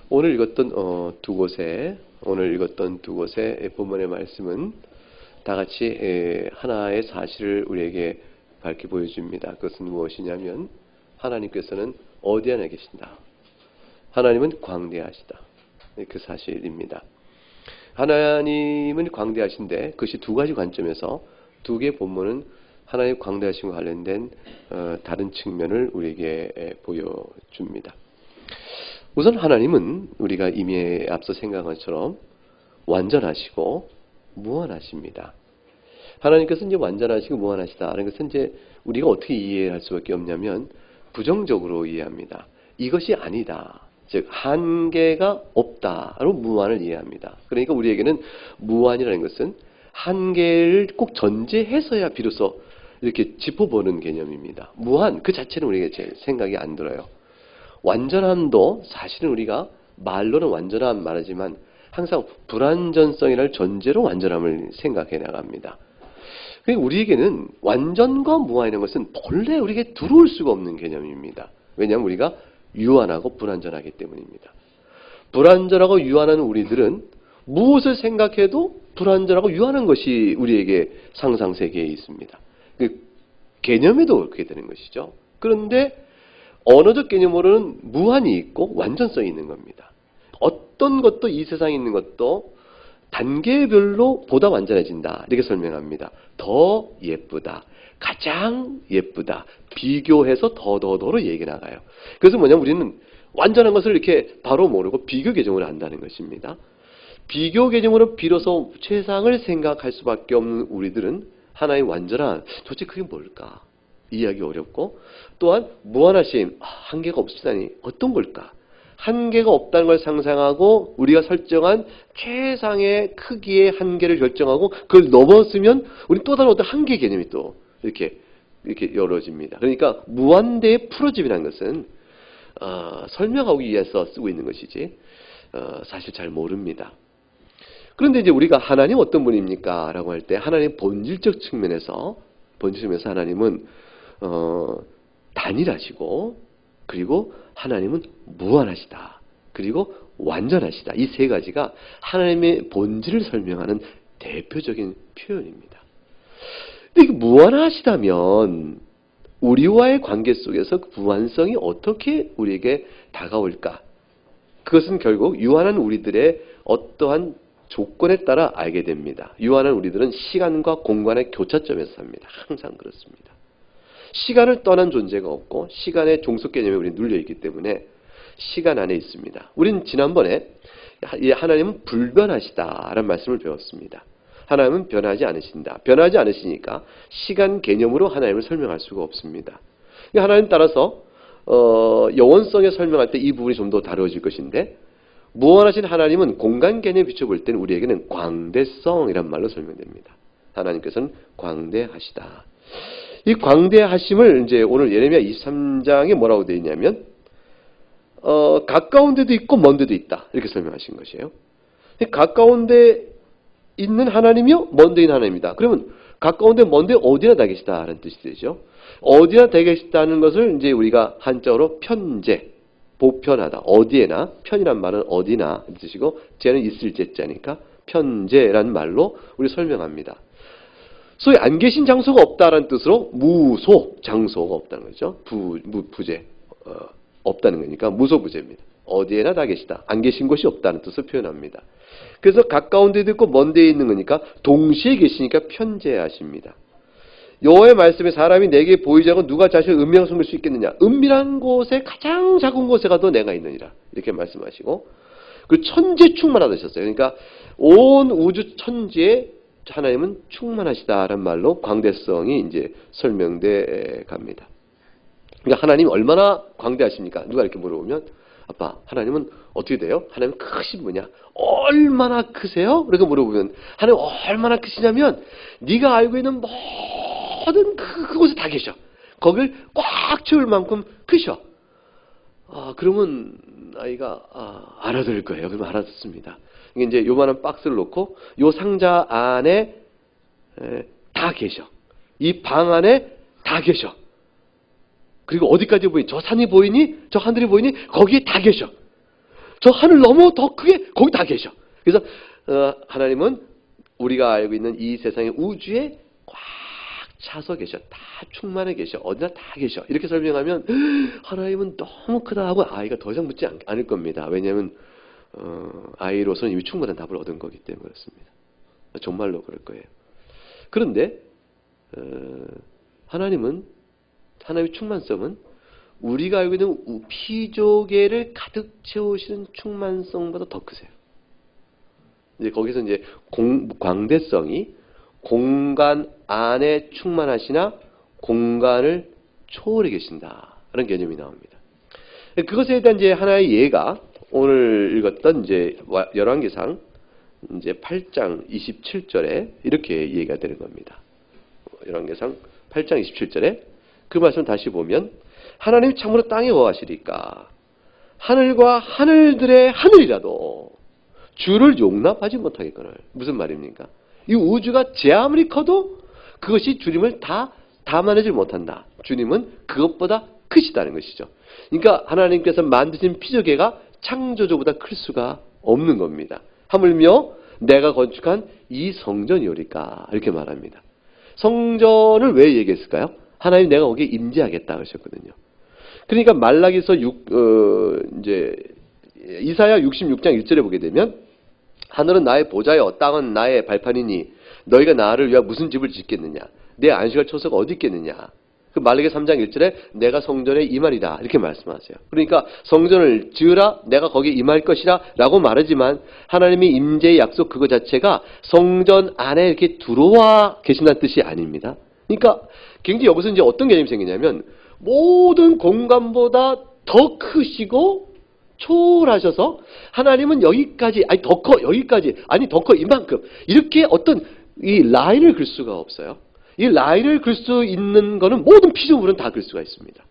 오늘 읽었던 오늘 읽었던 두 곳의 본문의 말씀은 다 같이 하나의 사실을 우리에게 밝히 보여줍니다. 그것은 무엇이냐면 하나님께서는 어디 안에 계신다. 하나님은 광대하시다. 그 사실입니다. 하나님은 광대하신데 그것이 두 가지 관점에서 두 개의 본문은 하나님 광대하심과 관련된 다른 측면을 우리에게 보여줍니다. 우선 하나님은 우리가 이미 앞서 생각한 것처럼 완전하시고 무한하십니다. 하나님께서 이제 완전하시고 무한하시다라는 것은 이제 우리가 어떻게 이해할 수밖에 없냐면 부정적으로 이해합니다. 이것이 아니다. 즉 한계가 없다로 무한을 이해합니다. 그러니까 우리에게는 무한이라는 것은 한계를 꼭 전제해서야 비로소 이렇게 짚어보는 개념입니다. 무한 그 자체는 우리에게 제 생각이 안 들어요. 완전함도 사실은 우리가 말로는 완전함 말하지만 항상 불완전성이라는 전제로 완전함을 생각해 나갑니다. 그러니까 우리에게는 완전과 무한이라는 것은 본래 우리에게 들어올 수가 없는 개념입니다. 왜냐하면 우리가 유한하고 불완전하기 때문입니다. 불완전하고 유한한 우리들은 무엇을 생각해도 불완전하고 유한한 것이 우리에게 상상세계에 있습니다. 그 개념에도 그렇게 되는 것이죠. 그런데 언어적 개념으로는 무한이 있고 완전성이 있는 겁니다. 어떤 것도 이 세상에 있는 것도 단계별로 보다 완전해진다. 이렇게 설명합니다. 더 예쁘다. 가장 예쁘다. 비교해서 더로 얘기 나가요. 그래서 뭐냐면 우리는 완전한 것을 이렇게 바로 모르고 비교 개념으로 한다는 것입니다. 비교 개념으로 비로소 최상을 생각할 수밖에 없는 우리들은 하나의 완전한 도대체 그게 뭘까? 이해하기 어렵고 또한 무한하심, 한계가 없으다니 어떤 걸까? 한계가 없다는 걸 상상하고 우리가 설정한 최상의 크기의 한계를 결정하고 그걸 넘었으면 우리 또 다른 어떤 한계 개념이 또 이렇게 열어집니다. 그러니까 무한대의 풀어짐이라는 것은 설명하기 위해서 쓰고 있는 것이지 사실 잘 모릅니다. 그런데 이제 우리가 하나님 어떤 분입니까? 라고 할 때 하나님 본질적 측면에서 하나님은 단일하시고 그리고 하나님은 무한하시다. 그리고 완전하시다. 이 세 가지가 하나님의 본질을 설명하는 대표적인 표현입니다. 근데 무한하시다면 우리와의 관계 속에서 그 무한성이 어떻게 우리에게 다가올까? 그것은 결국 유한한 우리들의 어떠한 조건에 따라 알게 됩니다. 유한한 우리들은 시간과 공간의 교차점에서 삽니다. 항상 그렇습니다. 시간을 떠난 존재가 없고 시간의 종속 개념에 우리는 눌려있기 때문에 시간 안에 있습니다. 우리는 지난번에 하나님은 불변하시다라는 말씀을 배웠습니다. 하나님은 변하지 않으신다. 변하지 않으시니까 시간 개념으로 하나님을 설명할 수가 없습니다. 하나님 따라서 영원성에 설명할 때 이 부분이 좀 더 다루어질 것인데 무한하신 하나님은 공간 개념에 비춰볼 때는 우리에게는 광대성이란 말로 설명됩니다. 하나님께서는 광대하시다. 이 광대하심을 이제 오늘 예레미야 23장에 뭐라고 되어 있냐면 가까운 데도 있고 먼 데도 있다. 이렇게 설명하신 것이에요. 가까운 데 있는 하나님이요? 먼 데 있는 하나님이다. 그러면 가까운 데 먼 데 어디나 다 계시다라는 뜻이 되죠. 어디나 다 계시다는 것을 이제 우리가 한자어로 편재, 보편하다. 어디에나, 편이란 말은 어디나 뜻이고 재는 있을 재자니까 편재라는 말로 우리 설명합니다. 소위 안 계신 장소가 없다라는 뜻으로 무소, 장소가 없다는 거죠. 부재, 없다는 거니까 무소부재입니다. 어디에나 다 계시다. 안 계신 곳이 없다는 뜻을 표현합니다. 그래서 가까운 데도 있고 먼 데에 있는 거니까 동시에 계시니까 편재하십니다. 여호와의 말씀에 사람이 내게 보이지 않고 누가 자신을 은밀하게 숨길 수 있겠느냐. 은밀한 곳에 가장 작은 곳에 가도 내가 있느니라. 이렇게 말씀하시고 그리고 천지 충만하다셨어요. 그러니까 온 우주 천지에 하나님은 충만하시다라는 말로 광대성이 이제 설명돼 갑니다. 그러니까 하나님 얼마나 광대하십니까? 누가 이렇게 물어보면 아빠 하나님은 어떻게 돼요? 하나님 크신 분이야. 얼마나 크세요? 이렇게 물어보면 하나님 얼마나 크시냐면 네가 알고 있는 모든 그곳에 다 계셔. 거길 꽉 채울 만큼 크셔. 그러면 아이가 알아들을 거예요. 그러면 알아듣습니다. 이게 이제 요만한 박스를 놓고 요 상자 안에 다 계셔. 이 방 안에 다 계셔. 그리고 어디까지 보이니? 저 산이 보이니? 저 하늘이 보이니? 거기에 다 계셔. 저 하늘 넘어 더 크게 거기 다 계셔. 그래서 하나님은 우리가 알고 있는 이 세상의 우주에 꽉 차서 계셔. 다 충만해 계셔. 어디나 다 계셔. 이렇게 설명하면 하나님은 너무 크다 하고 아이가 더 이상 묻지 않을 겁니다. 왜냐하면 아이로서는 이미 충분한 답을 얻은 거기 때문에 그렇습니다. 정말로 그럴 거예요. 그런데 하나님의 충만성은 우리가 알고 있는 피조계를 가득 채우시는 충만성보다 더 크세요. 이제 거기서 이제 광대성이 공간 안에 충만하시나 공간을 초월해 계신다라는 개념이 나옵니다. 그것에 대한 이제 하나의 예가 오늘 읽었던 이제 열왕기상 이제 8장 27절에 이렇게 얘기가 되는 겁니다. 열왕기상 8장 27절에 그 말씀 다시 보면 하나님이 참으로 땅에 거하시리까 하늘과 하늘들의 하늘이라도 주를 용납하지 못하겠거늘. 무슨 말입니까? 이 우주가 제 아무리 커도 그것이 주님을 다 담아내지 못한다. 주님은 그것보다 크시다는 것이죠. 그러니까 하나님께서 만드신 피조계가 창조주보다 클 수가 없는 겁니다. 하물며 내가 건축한 이 성전이오리까 이렇게 말합니다. 성전을 왜 얘기했을까요? 하나님 내가 거기에 임재하겠다 그러셨거든요. 그러니까 말라기서 이제 이사야 66장 1절에 보게 되면 하늘은 나의 보좌여 땅은 나의 발판이니 너희가 나를 위하여 무슨 집을 짓겠느냐 내 안식할 처소가 어디 있겠느냐. 그 말라기 3장 1절에 내가 성전에 임하리라 이렇게 말씀하세요. 그러니까 성전을 지으라 내가 거기에 임할 것이라 라고 말하지만 하나님의 임재의 약속 그거 자체가 성전 안에 이렇게 들어와 계신다는 뜻이 아닙니다. 그러니까 굉장히 여기서 이제 어떤 개념이 생기냐면 모든 공간보다 더 크시고 초월하셔서 하나님은 여기까지 아니 더 커 여기까지 아니 더 커 이만큼 이렇게 어떤 이 라인을 글 수가 없어요. 이 라인을 글 수 있는 거는 모든 피조물은 다 글 수가 있습니다.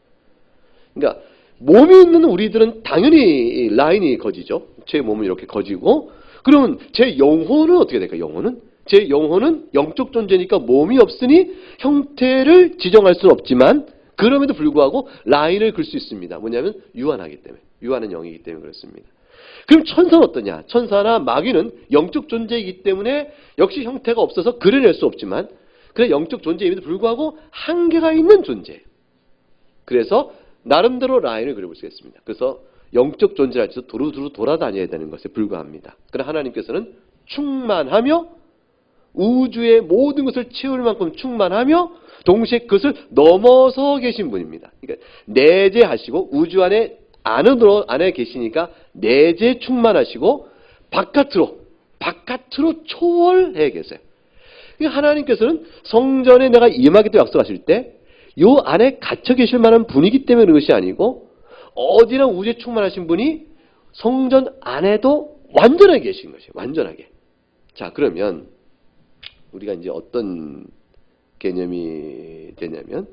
그러니까 몸이 있는 우리들은 당연히 라인이 거지죠. 제 몸은 이렇게 거지고 그러면 제 영혼은 어떻게 될까요? 영혼은? 제 영혼은 영적 존재니까 몸이 없으니 형태를 지정할 수는 없지만 그럼에도 불구하고 라인을 글 수 있습니다. 뭐냐면 유한하기 때문에. 유한은 영이기 때문에 그렇습니다. 그럼 천사는 어떠냐? 천사나 마귀는 영적 존재이기 때문에 역시 형태가 없어서 그려낼 수 없지만 그래 영적 존재임에도 불구하고 한계가 있는 존재예요. 그래서 나름대로 라인을 그려볼 수 있습니다. 그래서 영적 존재랄지도 두루두루 돌아다녀야 되는 것에 불과합니다. 그러나 하나님께서는 충만하며 우주의 모든 것을 채울 만큼 충만하며 동시에 그것을 넘어서 계신 분입니다. 그러니까 내재하시고 우주 안에 계시니까 내재 충만하시고 바깥으로 초월해 계세요. 그러니까 하나님께서는 성전에 내가 임하겠다고 약속하실 때 요 안에 갇혀 계실 만한 분이기 때문에 그런 것이 아니고 어디나 우주에 충만하신 분이 성전 안에도 완전하게 계신 것이에요. 완전하게. 자, 그러면 우리가 이제 어떤 개념이 되냐면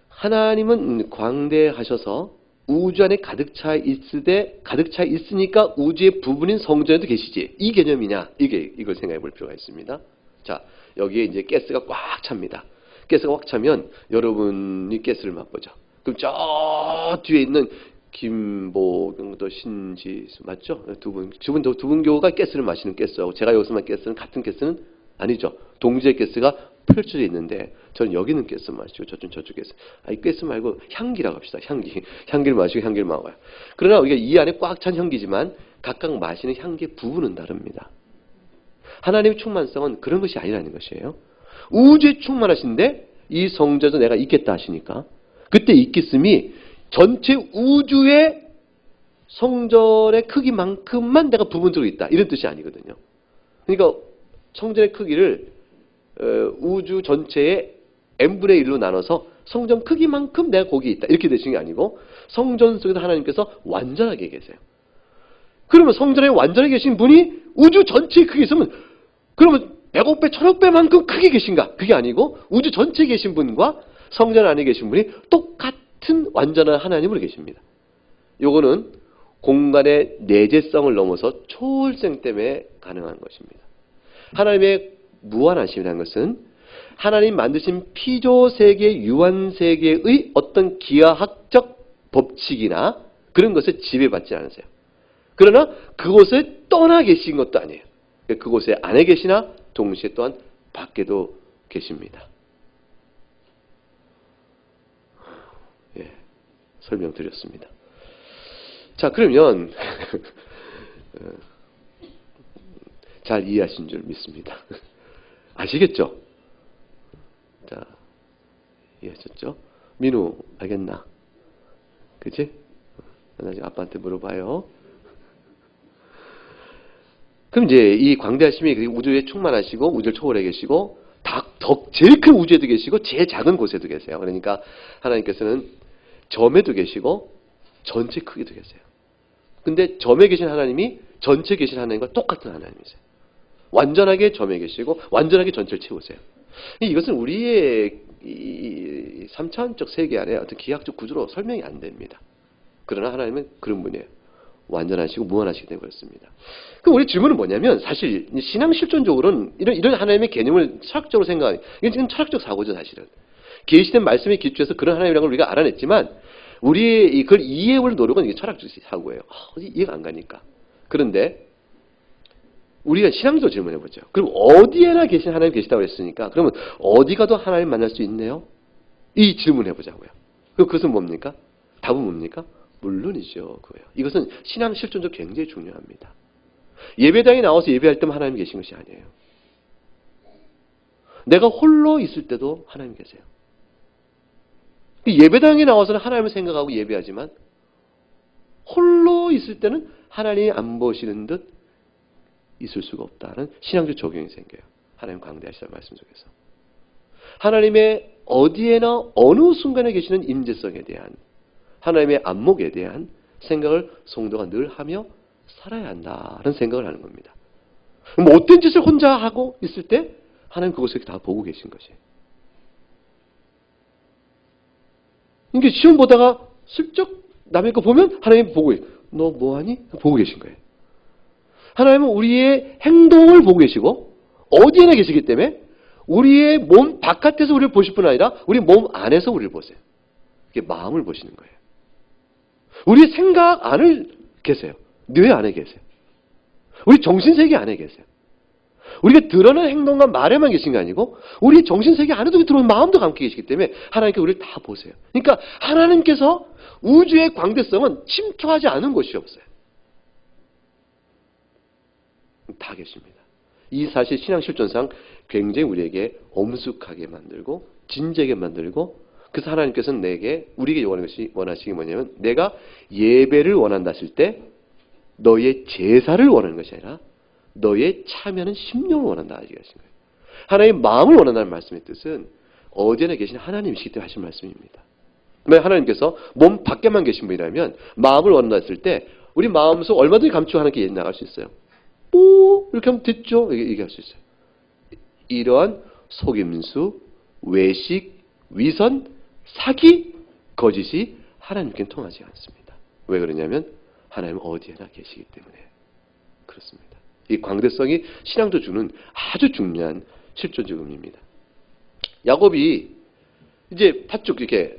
하나님은 광대하셔서 우주 안에 가득 차 있으니까 우주의 부분인 성전에도 계시지. 이 개념이냐? 이걸 생각해 볼 필요가 있습니다. 자, 여기에 이제 가스가 꽉 찹니다. 가스가 꽉 차면 여러분이 가스를 맛보죠. 그럼 저 뒤에 있는 김보경도 신지수 맞죠? 두 분 교우가 가스를 마시는 가스하고 제가 여기서만 가스는 같은 가스는 아니죠. 동지의 가스가 펼쳐져 있는데 저는 여기 있는 가스 마시고 저쪽 가스. 이 가스 말고 향기라고 합시다. 향기를 마시고 향기를 막아요. 그러나 우리가 이 안에 꽉 찬 향기지만 각각 마시는 향기의 부분은 다릅니다. 하나님의 충만성은 그런 것이 아니라는 것이에요. 우주에 충만하신데 이 성전에서 내가 있겠다 하시니까 그때 있겠음이 전체 우주의 성전의 크기만큼만 내가 부분적으로 있다. 이런 뜻이 아니거든요. 그러니까 성전의 크기를 우주 전체의 n분의 1로 나눠서 성전 크기만큼 내가 거기에 있다. 이렇게 되시는 게 아니고 성전 속에서 하나님께서 완전하게 계세요. 그러면 성전에 완전하게 계신 분이 우주 전체의 크기에 있으면 그러면 100억 배, 1000억 배만큼 크게 계신가? 그게 아니고 우주 전체에 계신 분과 성전 안에 계신 분이 똑같은 완전한 하나님으로 계십니다. 요거는 공간의 내재성을 넘어서 초월성 때문에 가능한 것입니다. 하나님의 무한하심이라는 것은 하나님 만드신 피조세계, 유한세계의 어떤 기하학적 법칙이나 그런 것에 지배받지 않으세요. 그러나 그곳에 떠나 계신 것도 아니에요. 그곳에 안에 계시나 동시에 또한 밖에도 계십니다. 예, 설명드렸습니다. 자, 그러면 잘 이해하신 줄 믿습니다. 아시겠죠? 자, 이해하셨죠? 민우, 알겠나? 그치? 나중에 아빠한테 물어봐요. 그럼 이제 이 광대하심이 우주에 충만하시고 우주를 초월해 계시고 제일 큰 우주에도 계시고 제일 작은 곳에도 계세요. 그러니까 하나님께서는 점에도 계시고 전체 크기도 계세요. 근데 점에 계신 하나님이 전체에 계신 하나님과 똑같은 하나님이세요. 완전하게 점에 계시고 완전하게 전체를 채우세요. 이것은 우리의 이 3차원적 세계 안에 어떤 기하학적 구조로 설명이 안 됩니다. 그러나 하나님은 그런 분이에요. 완전하시고 무한하시기 때문에 그렇습니다. 그럼 우리 질문은 뭐냐면 사실 신앙 실존적으로는 이런 하나님의 개념을 철학적으로 생각하는 이건 지금 철학적 사고죠 사실은. 계시된 말씀에 기초해서 그런 하나님이라는 걸 우리가 알아냈지만 우리의 그걸 이해해볼 노력은 이게 철학적 사고예요. 이해가 안 가니까. 그런데 우리가 신앙적으로 질문해보죠. 그럼 어디에나 계신 하나님 계시다고 했으니까 그러면 어디 가도 하나님 만날 수 있네요? 이 질문해보자고요. 그것은 뭡니까? 답은 뭡니까? 물론이죠. 그거예요. 이것은 신앙 실존적 굉장히 중요합니다. 예배당에 나와서 예배할 때만 하나님 계신 것이 아니에요. 내가 홀로 있을 때도 하나님 계세요. 예배당에 나와서는 하나님을 생각하고 예배하지만 홀로 있을 때는 하나님이 안 보시는 듯 있을 수가 없다는 신앙적 적용이 생겨요. 하나님 광대하시다는 말씀 속에서. 하나님의 어디에나 어느 순간에 계시는 임재성에 대한 하나님의 안목에 대한 생각을 성도가 늘 하며 살아야 한다는 생각을 하는 겁니다. 뭐 어떤 짓을 혼자 하고 있을 때 하나님 그것을 다 보고 계신 것이에요. 이게 시험 보다가 슬쩍 남의 거 보면 하나님 보고 계세요. 너 뭐하니? 보고 계신 거예요. 하나님은 우리의 행동을 보고 계시고 어디에나 계시기 때문에 우리의 몸 바깥에서 우리를 보실 뿐 아니라 우리 몸 안에서 우리를 보세요. 이게 마음을 보시는 거예요. 우리 생각 안에 계세요. 뇌 안에 계세요. 우리 정신세계 안에 계세요. 우리가 드러나는 행동과 말에만 계신 게 아니고 우리 정신세계 안에도 들어오는 마음도 함께 계시기 때문에 하나님께서 우리를 다 보세요. 그러니까 하나님께서 우주의 광대성은 침투하지 않은 곳이 없어요. 다 계십니다. 이 사실 신앙 실존상 굉장히 우리에게 엄숙하게 만들고 진지하게 만들고 그래서 하나님께서는 우리에게 원하시는 게 뭐냐면 내가 예배를 원한다 했을 때 너의 제사를 원하는 것이 아니라 너의 참여하는 심령을 원한다 하신 거예요. 하나님의 마음을 원한다는 말씀의 뜻은 어디나 계신 하나님이시기 때문에 하신 말씀입니다. 만약 하나님께서 몸 밖에만 계신 분이라면 마음을 원한다 했을 때 우리 마음속 얼마든지 감추고 하나님께 나갈 수 있어요. 오 이렇게 하면 됐죠. 얘기할 수 있어요. 이러한 속임수, 외식, 위선, 사기, 거짓이 하나님께는 통하지 않습니다. 왜 그러냐면 하나님은 어디에나 계시기 때문에 그렇습니다. 이 광대성이 신앙도 주는 아주 중요한 실존적 의미입니다. 야곱이 이제 팥죽 이렇게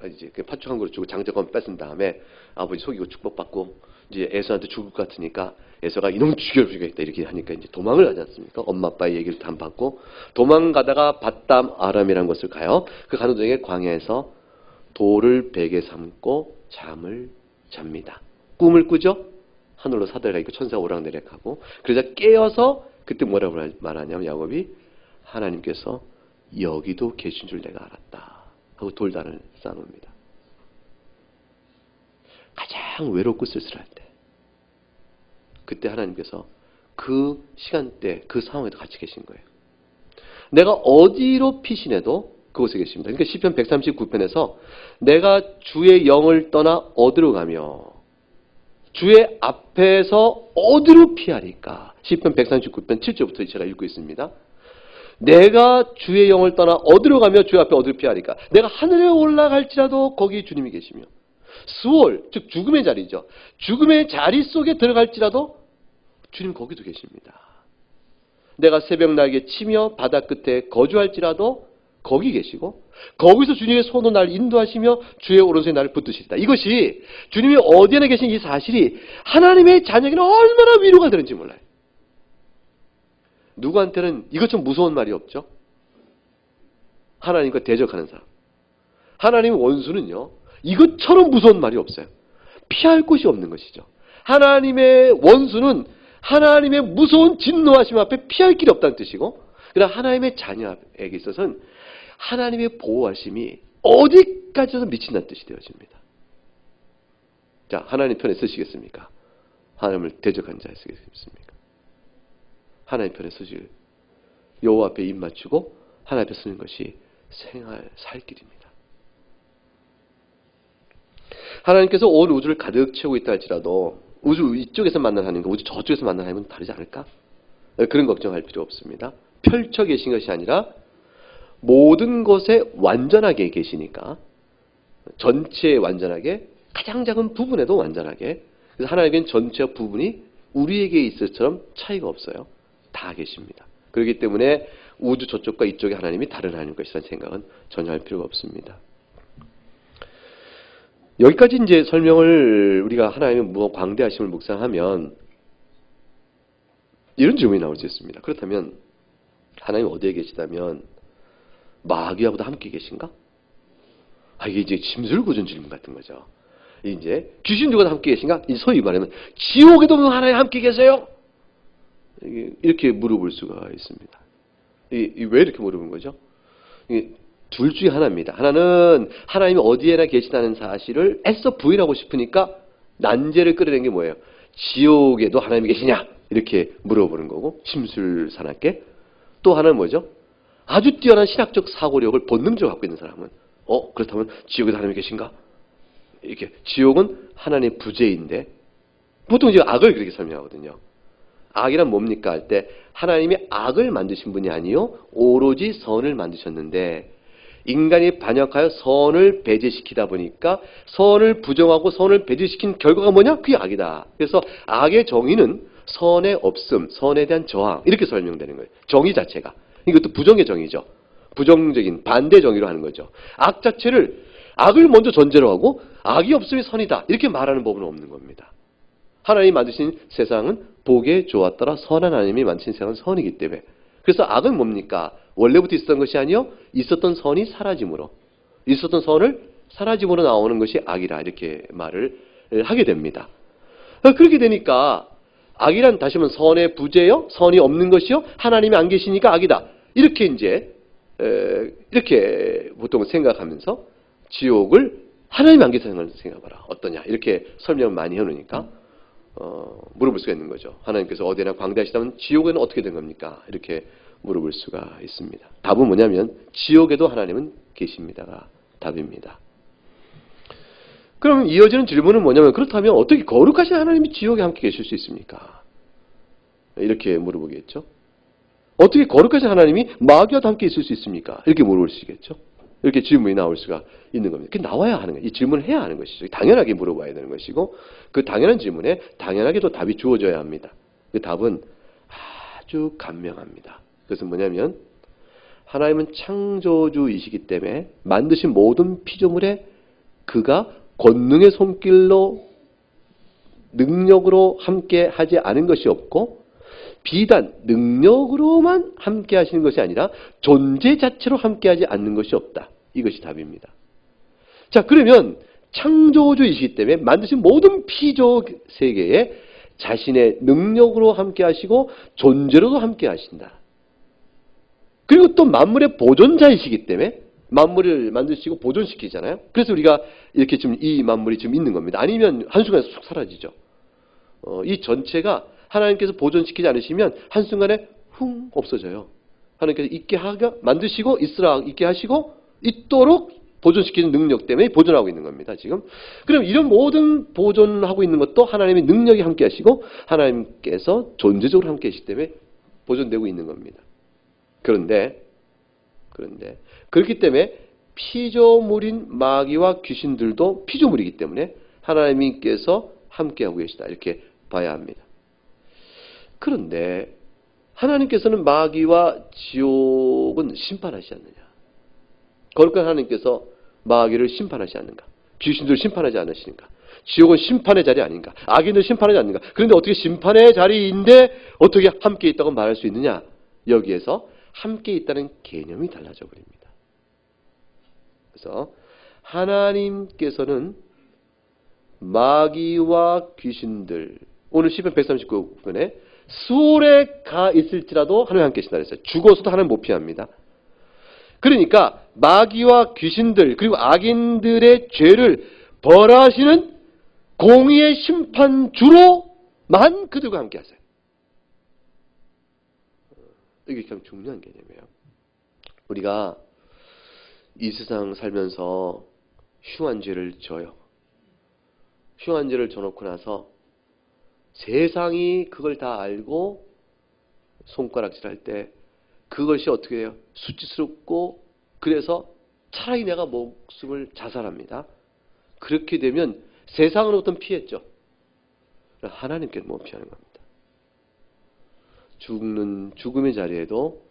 이제 팥죽 한 그릇 주고 장자권 뺏은 다음에 아버지 속이고 축복받고 이제 에서한테 죽을 것 같으니까 에서가 이놈 죽여주겠다 이렇게 하니까 이제 도망을 가지 않습니까? 엄마 아빠의 얘기를 다 받고 도망가다가 밧담 아람이라는 곳을 가요. 그 가는 도중에 광야에서 돌을 베개 삼고 잠을 잡니다. 꿈을 꾸죠? 하늘로 사다리가 있고 천사가 오락내락하고 그러자 깨어서 그때 뭐라고 말하냐면 야곱이 하나님께서 여기도 계신 줄 내가 알았다 하고 돌단을 쌓아놓습니다. 가장 외롭고 쓸쓸할 때 그때 하나님께서 그 시간대 그 상황에도 같이 계신 거예요. 내가 어디로 피신해도 그곳에 계십니다. 그러니까 시편 139편에서 내가 주의 영을 떠나 어디로 가며 주의 앞에서 어디로 피하리까? 시편 139편 7절부터 제가 읽고 있습니다. 내가 주의 영을 떠나 어디로 가며 주의 앞에 어디로 피하리까? 내가 하늘에 올라갈지라도 거기 주님이 계시며 수월, 즉 죽음의 자리죠. 죽음의 자리 속에 들어갈지라도 주님 거기도 계십니다. 내가 새벽 날개 치며 바다 끝에 거주할지라도 거기 계시고 거기서 주님의 손으로 나를 인도하시며 주의 오른손에 나를 붙드시다. 이것이 주님이 어디에나 계신 이 사실이 하나님의 자녀에게는 얼마나 위로가 되는지 몰라요. 누구한테는 이것처럼 무서운 말이 없죠. 하나님과 대적하는 사람. 하나님의 원수는요. 이것처럼 무서운 말이 없어요. 피할 곳이 없는 것이죠. 하나님의 원수는 하나님의 무서운 진노하심 앞에 피할 길이 없다는 뜻이고, 그러나 하나님의 자녀에게 있어서는 하나님의 보호하심이 어디까지도 미친다는 뜻이 되어집니다. 자, 하나님 편에 서시겠습니까? 하나님을 대적한 자에 서시겠습니까? 하나님 편에 서실, 여호와 앞에 입 맞추고 하나님 앞에 서는 것이 살 길입니다. 하나님께서 온 우주를 가득 채우고 있다 할지라도 우주 이쪽에서 만난 하나님과 우주 저쪽에서 만난 하나님은 다르지 않을까? 그런 걱정할 필요 없습니다. 펼쳐 계신 것이 아니라 모든 것에 완전하게 계시니까, 전체에 완전하게, 가장 작은 부분에도 완전하게. 그래서 하나님은 전체와 부분이 우리에게 있을 처럼 차이가 없어요. 다 계십니다. 그렇기 때문에 우주 저쪽과 이쪽의 하나님이 다른 하나님 것이라는 생각은 전혀 할 필요가 없습니다. 여기까지 이제 설명을 우리가 하나님의 광대하심을 묵상하면 이런 질문이 나올 수 있습니다. 그렇다면 하나님 어디에 계시다면 마귀하고도 함께 계신가? 이게 이제 심술궂은 질문 같은 거죠. 이제 귀신들과 함께 계신가? 소위 말하면 지옥에도 하나님 함께 계세요? 이렇게 물어볼 수가 있습니다. 왜 이렇게 물어보는 거죠? 둘 중에 하나입니다. 하나는 하나님이 어디에나 계시다는 사실을 애써 부인하고 싶으니까 난제를 끌어낸 게 뭐예요? 지옥에도 하나님이 계시냐? 이렇게 물어보는 거고, 심술사납게. 또 하나는 뭐죠? 아주 뛰어난 신학적 사고력을 본능적으로 갖고 있는 사람은 그렇다면 지옥에도 하나님이 계신가? 이렇게 지옥은 하나님의 부재인데, 보통 이제 악을 그렇게 설명하거든요. 악이란 뭡니까? 할 때 하나님이 악을 만드신 분이 아니요 오로지 선을 만드셨는데, 인간이 반역하여 선을 배제시키다 보니까 선을 부정하고 선을 배제시킨 결과가 뭐냐? 그게 악이다. 그래서 악의 정의는 선의 없음, 선에 대한 저항, 이렇게 설명되는 거예요. 정의 자체가. 이것도 부정의 정의죠. 부정적인 반대 정의로 하는 거죠. 악 자체를, 악을 먼저 전제로 하고 악이 없음이 선이다, 이렇게 말하는 법은 없는 겁니다. 하나님이 만드신 세상은 보기에 좋았더라. 선한 하나님이 만드신 세상은 선이기 때문에. 그래서 악은 뭡니까? 원래부터 있었던 것이 아니요 있었던 선이 사라짐으로, 있었던 선을 사라짐으로 나오는 것이 악이라, 이렇게 말을 하게 됩니다. 그렇게 되니까 악이란 다시 한번 선의 부재요, 선이 없는 것이요, 하나님이 안 계시니까 악이다, 이렇게 이제 이렇게 보통 생각하면서 지옥을 하나님이 안 계시다는 걸 생각해봐라, 어떠냐, 이렇게 설명을 많이 해놓으니까 물어볼 수가 있는 거죠. 하나님께서 어디나 광대하시다면 지옥에는 어떻게 된 겁니까? 이렇게 물어볼 수가 있습니다. 답은 뭐냐면 지옥에도 하나님은 계십니다가 답입니다. 그럼 이어지는 질문은 뭐냐면, 그렇다면 어떻게 거룩하신 하나님이 지옥에 함께 계실 수 있습니까? 이렇게 물어보겠죠. 어떻게 거룩하신 하나님이 마귀와도 함께 있을 수 있습니까? 이렇게 물어볼 수 있겠죠. 이렇게 질문이 나올 수가 있는 겁니다. 그게 나와야 하는 거예요. 이 질문을 해야 하는 것이죠. 당연하게 물어봐야 되는 것이고, 그 당연한 질문에 당연하게도 답이 주어져야 합니다. 그 답은 아주 간명합니다. 그것은 뭐냐면, 하나님은 창조주이시기 때문에 만드신 모든 피조물에 그가 권능의 손길로 능력으로 함께 하지 않은 것이 없고, 비단 능력으로만 함께 하시는 것이 아니라 존재 자체로 함께 하지 않는 것이 없다. 이것이 답입니다. 자, 그러면 창조주이시기 때문에 만드신 모든 피조 세계에 자신의 능력으로 함께 하시고 존재로도 함께 하신다. 그리고 또 만물의 보존자이시기 때문에 만물을 만드시고 보존시키잖아요. 그래서 우리가 이렇게 지금 이 만물이 지금 있는 겁니다. 아니면 한순간에 쑥 사라지죠. 이 전체가 하나님께서 보존시키지 않으시면 한순간에 훅 없어져요. 하나님께서 있게 하가 만드시고 있으라 있게 하시고 있도록 보존시키는 능력 때문에 보존하고 있는 겁니다. 지금. 그럼 이런 모든 보존하고 있는 것도 하나님의 능력이 함께 하시고 하나님께서 존재적으로 함께 하시기 때문에 보존되고 있는 겁니다. 그런데 그렇기 때문에 피조물인 마귀와 귀신들도 피조물이기 때문에 하나님께서 함께하고 계시다, 이렇게 봐야 합니다. 그런데 하나님께서는 마귀와 지옥은 심판하시지 않느냐? 거룩한 하나님께서 마귀를 심판하지 않는가? 귀신들을 심판하지 않으시는가? 지옥은 심판의 자리 아닌가? 악인을 심판하지 않는가? 그런데 어떻게 심판의 자리인데 어떻게 함께 있다고 말할 수 있느냐? 여기에서 함께 있다는 개념이 달라져 버립니다. 그래서 하나님께서는 마귀와 귀신들, 오늘 시편 139편에 수월에 가 있을지라도 하나님 함께 계신다 그랬어요. 죽어서도 하나님 못 피합니다. 그러니까 마귀와 귀신들 그리고 악인들의 죄를 벌하시는 공의의 심판주로만 그들과 함께 하세요. 이게 참 중요한 개념이에요. 우리가 이 세상 살면서 흉한 죄를 져요. 흉한 죄를 져놓고 나서 세상이 그걸 다 알고 손가락질할 때 그것이 어떻게 해요? 수치스럽고 그래서 차라리 내가 목숨을 자살합니다. 그렇게 되면 세상으로부터는 피했죠. 하나님께는 못 피하는 겁니다. 죽음의 자리에도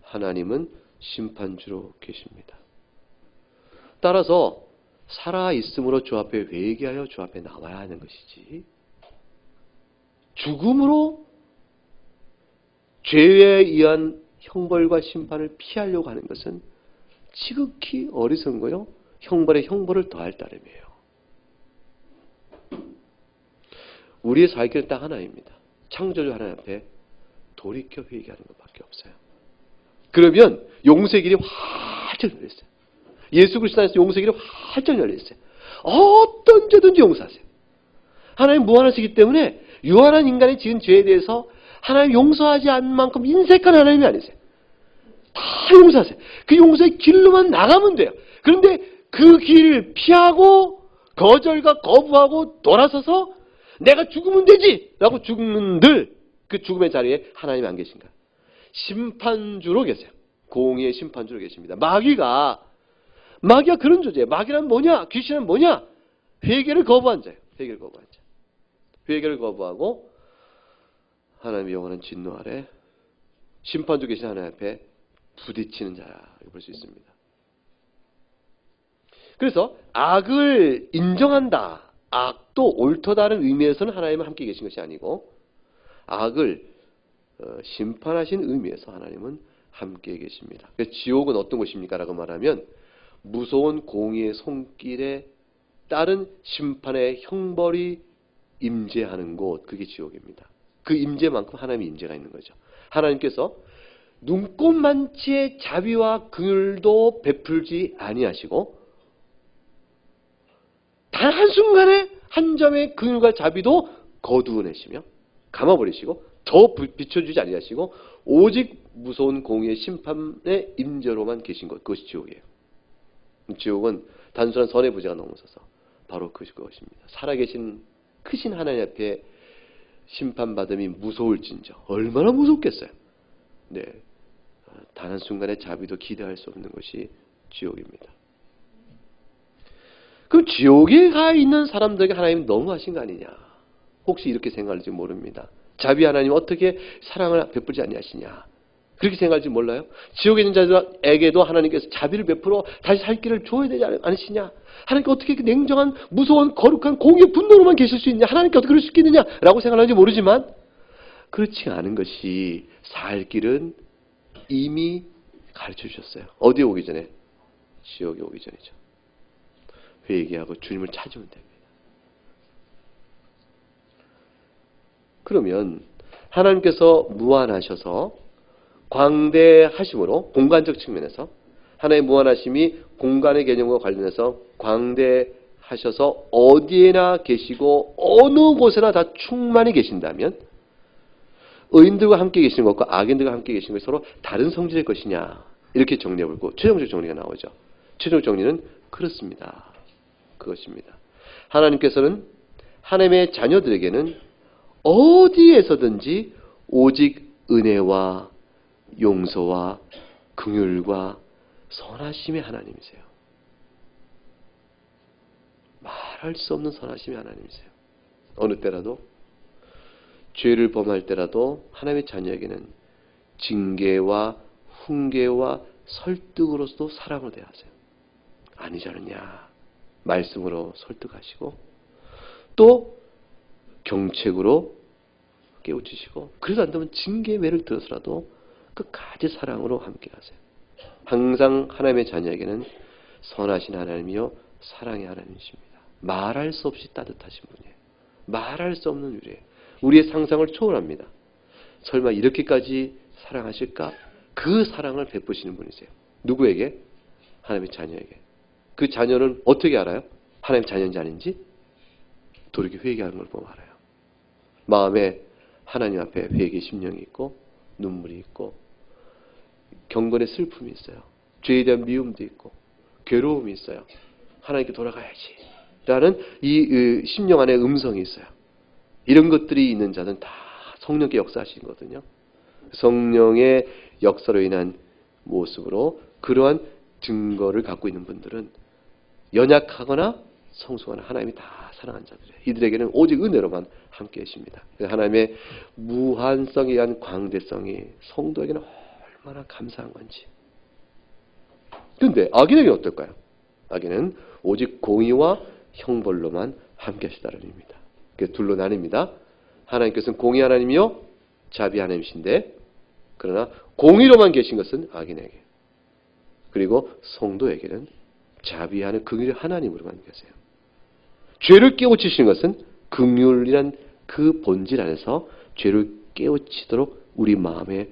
하나님은 심판주로 계십니다. 따라서 살아있음으로 주 앞에 회개하여 주 앞에 나와야 하는 것이지 죽음으로 죄에 의한 형벌과 심판을 피하려고 하는 것은 지극히 어리석은 거요. 형벌에 형벌을 더할 따름이에요. 우리의 살 길은 딱 하나입니다. 창조주 하나님 앞에 돌이켜 회개하는 것밖에 없어요. 그러면 용서의 길이 활짝 열렸어요. 예수 그리스도 안에서 용서의 길이 활짝 열렸어요. 어떤 죄든지 용서하세요. 하나님 무한하시기 때문에 유한한 인간이 지은 죄에 대해서 하나님 용서하지 않는 만큼 인색한 하나님이 아니세요. 다 용서하세요. 그 용서의 길로만 나가면 돼요. 그런데 그 길을 피하고 거절과 거부하고 돌아서서 내가 죽으면 되지! 라고 죽는들 그 죽음의 자리에 하나님이 안 계신가? 심판주로 계세요. 공의의 심판주로 계십니다. 마귀가 그런 존재예요. 마귀란 뭐냐? 귀신은 뭐냐? 회개를 거부한 자예요. 회개를 거부한 자. 회개를 거부하고 하나님의 영원한 진노 아래 심판주 계신 하나님 앞에 부딪히는 자라 볼 수 있습니다. 그래서 악을 인정한다. 악도 옳다는 의미에서는 하나님은 함께 계신 것이 아니고 악을 심판하신 의미에서 하나님은 함께 계십니다. 그래서 지옥은 어떤 곳입니까? 라고 말하면 무서운 공의의 손길에 따른 심판의 형벌이 임재하는 곳, 그게 지옥입니다. 그 임재만큼 하나님의 임재가 있는 거죠. 하나님께서 눈꽃만치의 자비와 긍휼도 베풀지 아니하시고 단 한순간에 한 점의 긍휼과 자비도 거두어내시며 감아버리시고 더 비춰주지 아니하시고 오직 무서운 공의의 심판의 임재로만 계신 것, 그것이 지옥이에요. 지옥은 단순한 선의 부재가 넘어서서 바로 그것입니다. 살아계신 크신 하나님 앞에 심판받음이 무서울진저 얼마나 무섭겠어요. 네, 단 한순간의 자비도 기대할 수 없는 것이 지옥입니다. 그럼 지옥에 가 있는 사람들에게 하나님이 너무하신 거 아니냐? 혹시 이렇게 생각할지 모릅니다. 자비 하나님 어떻게 사랑을 베풀지 아니하시냐? 그렇게 생각할지 몰라요? 지옥에 있는 자들에게도 하나님께서 자비를 베풀어 다시 살 길을 줘야 되지 않으시냐? 하나님께 어떻게 그 냉정한 무서운 거룩한 공의의 분노로만 계실 수 있냐? 하나님께 어떻게 그럴 수 있겠느냐? 라고 생각하는지 모르지만 그렇지 않은 것이 살 길은 이미 가르쳐 주셨어요. 어디에 오기 전에? 지옥에 오기 전이죠. 회개하고 주님을 찾으면 됩니다. 그러면 하나님께서 무한하셔서 광대하심으로 공간적 측면에서 하나님의 무한하심이 공간의 개념과 관련해서 광대하셔서 어디에나 계시고 어느 곳에나 다 충만히 계신다면 의인들과 함께 계시는 것과 악인들과 함께 계시는 것이 서로 다른 성질의 것이냐 이렇게 정리해보고 최종적 정리가 나오죠. 최종 정리는 그렇습니다. 그것입니다. 하나님께서는 하나님의 자녀들에게는 어디에서든지 오직 은혜와 용서와 긍휼과 선하심의 하나님이세요. 말할 수 없는 선하심의 하나님이세요. 어느 때라도 죄를 범할 때라도 하나님의 자녀에게는 징계와 훈계와 설득으로서도 사랑을 대하세요. 아니지 않느냐 말씀으로 설득하시고 또 경책으로 깨우치시고 그래도 안 되면 징계의 매를 들어서라도 끝까지 사랑으로 함께 하세요. 항상 하나님의 자녀에게는 선하신 하나님이요 사랑의 하나님이십니다. 말할 수 없이 따뜻하신 분이에요. 말할 수 없는 유래. 우리의 상상을 초월합니다. 설마 이렇게까지 사랑하실까? 그 사랑을 베푸시는 분이세요. 누구에게? 하나님의 자녀에게. 그 자녀는 어떻게 알아요? 하나님의 자녀인지 아닌지? 돌이켜 회개하는 걸 보면 알아요. 마음에 하나님 앞에 회개 심령이 있고 눈물이 있고 경건의 슬픔이 있어요. 죄에 대한 미움도 있고 괴로움이 있어요. 하나님께 돌아가야지 라는 이 심령 안에 음성이 있어요. 이런 것들이 있는 자는 다 성령께 역사하신 거거든요. 성령의 역사로 인한 모습으로 그러한 증거를 갖고 있는 분들은 연약하거나 성숙하나 하나님이 다 사랑한 자들이에요. 이들에게는 오직 은혜로만 함께 계십니다. 하나님의 무한성에 의한 광대성이 성도에게는 얼마나 감사한 건지. 그런데 악인에게는 어떨까요? 악인은 오직 공의와 형벌로만 함께 하시다는 의미입니다. 그래서 둘로 나뉩니다. 하나님께서는 공의 하나님이요 자비 하나님이신데 그러나 공의로만 계신 것은 악인에게 그리고 성도에게는 자비하는 긍휼의 하나님으로만 계세요. 죄를 깨우치시는 것은 긍휼이란 그 본질 안에서 죄를 깨우치도록 우리 마음에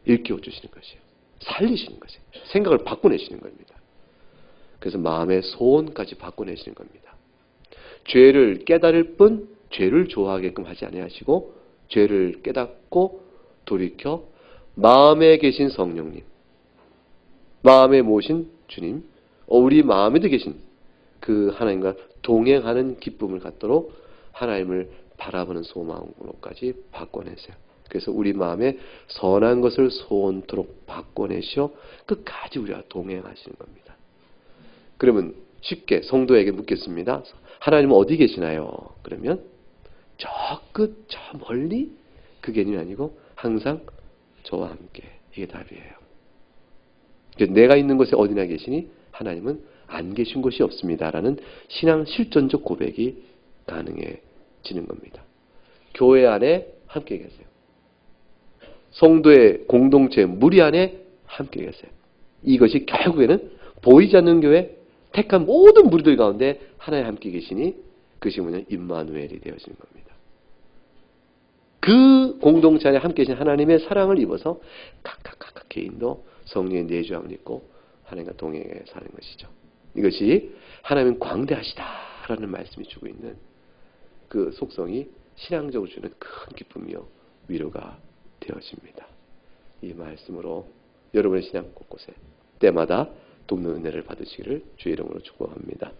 일깨워 주시는 것이에요. 살리시는 것이에요. 생각을 바꿔내시는 겁니다. 그래서 마음의 소원까지 바꿔내시는 겁니다. 죄를 깨달을 뿐 죄를 좋아하게끔 하지 아니하시고 죄를 깨닫고 돌이켜 마음에 계신 성령님, 마음에 모신 주님, 우리 마음에도 계신 그 하나님과 동행하는 기쁨을 갖도록 하나님을 바라보는 소망으로까지 바꿔내세요. 그래서 우리 마음에 선한 것을 소원토록 바꿔내시어 끝까지 우리와 동행하시는 겁니다. 그러면 쉽게 성도에게 묻겠습니다. 하나님은 어디 계시나요? 그러면 저 끝, 저 멀리 그 개념이 아니고 항상 저와 함께. 이게 답이에요. 내가 있는 곳에 어디나 계시니 하나님은 안 계신 곳이 없습니다라는 신앙 실존적 고백이 가능해지는 겁니다. 교회 안에 함께 계세요. 성도의 공동체 무리 안에 함께 계세요. 이것이 결국에는 보이지 않는 교회 택한 모든 무리들 가운데 하나님 함께 계시니 그것이 뭐냐 임마누엘이 되어지는 겁니다. 그 공동체 안에 함께 계신 하나님의 사랑을 입어서 각각 개인도 성령의 내주함을 입고 하나님과 동행해 사는 것이죠. 이것이 하나님은 광대하시다라는 말씀이 주고 있는 그 속성이 신앙적으로 주는 큰 기쁨이요 위로가 되어집니다. 이 말씀으로 여러분의 신앙 곳곳에 때마다 돕는 은혜를 받으시기를 주의 이름으로 축복합니다.